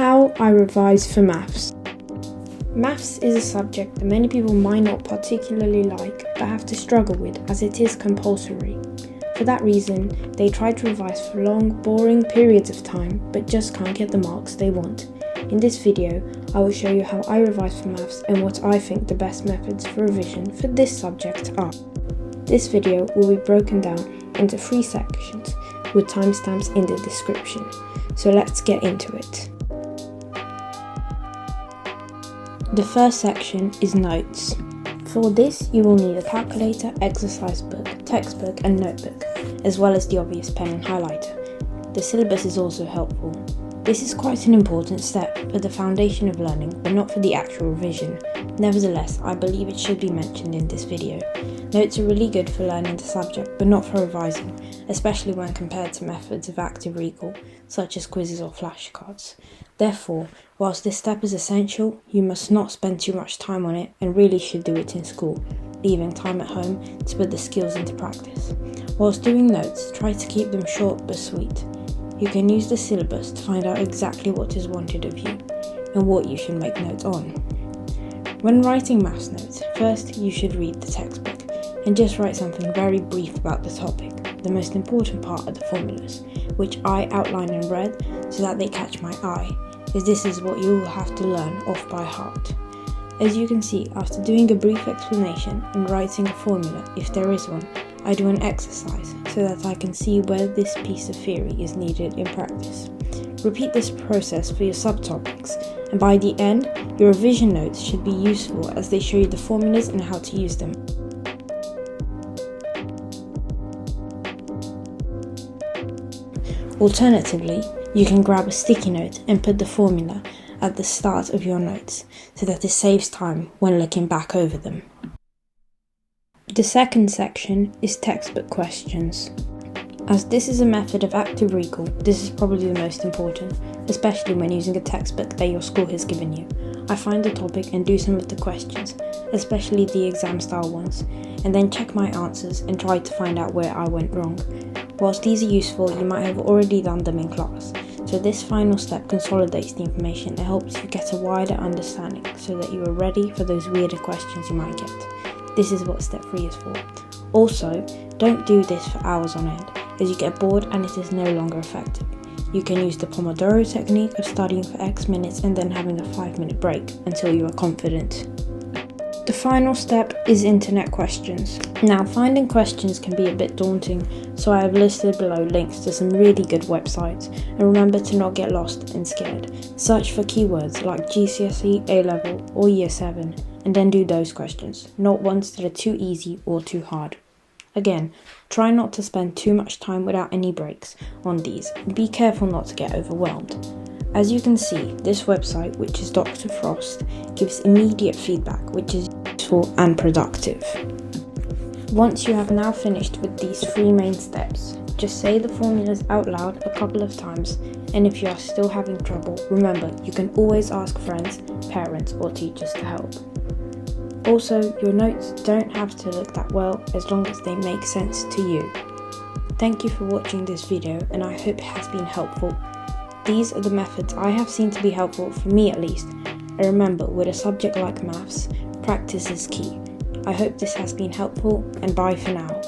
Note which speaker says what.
Speaker 1: How I revise for maths. Maths is a subject that many people might not particularly like but have to struggle with as it is compulsory. For that reason, they try to revise for long, boring periods of time but just can't get the marks they want. In this video, I will show you how I revise for maths and what I think the best methods for revision for this subject are. This video will be broken down into 3 sections with timestamps in the description. So let's get into it. The first section is notes. For this, you will need a calculator, exercise book, textbook and notebook, as well as the obvious pen and highlighter. The syllabus is also helpful. This is quite an important step for the foundation of learning, but not for the actual revision. Nevertheless, I believe it should be mentioned in this video. Notes are really good for learning the subject, but not for revising, especially when compared to methods of active recall, such as quizzes or flashcards. Therefore, whilst this step is essential, you must not spend too much time on it and really should do it in school, leaving time at home to put the skills into practice. Whilst doing notes, try to keep them short but sweet. You can use the syllabus to find out exactly what is wanted of you and what you should make notes on. When writing maths notes, first you should read the textbook and just write something very brief about the topic. The most important part are the formulas, which I outline in red so that they catch my eye, as this is what you will have to learn off by heart. As you can see, after doing a brief explanation and writing a formula, if there is one, I do an exercise so that I can see where this piece of theory is needed in practice. Repeat this process for your subtopics, and by the end, your revision notes should be useful as they show you the formulas and how to use them. Alternatively, you can grab a sticky note and put the formula at the start of your notes so that it saves time when looking back over them. The second section is textbook questions. As this is a method of active recall, this is probably the most important, especially when using a textbook that your school has given you. I find the topic and do some of the questions, especially the exam style ones, and then check my answers and try to find out where I went wrong. Whilst these are useful, you might have already done them in class, so this final step consolidates the information and helps you get a wider understanding so that you are ready for those weirder questions you might get. This is what step 3 is for. Also, don't do this for hours on end, as you get bored and it is no longer effective. You can use the Pomodoro technique of studying for X minutes and then having a 5-minute break until you are confident. The final step is internet questions. Now, finding questions can be a bit daunting, so I have listed below links to some really good websites, and remember to not get lost and scared. Search for keywords like GCSE, A-level or Year 7, and then do those questions, not ones that are too easy or too hard. Again, try not to spend too much time without any breaks on these, and be careful not to get overwhelmed. As you can see, this website, which is Dr. Frost, gives immediate feedback, which is useful and productive. Once you have now finished with these 3 main steps, just say the formulas out loud a couple of times, and if you are still having trouble, remember you can always ask friends, parents or teachers to help. Also, your notes don't have to look that well as long as they make sense to you. Thank you for watching this video, and I hope it has been helpful. These are the methods I have seen to be helpful, for me at least, and remember, with a subject like maths, practice is key. I hope this has been helpful, and bye for now.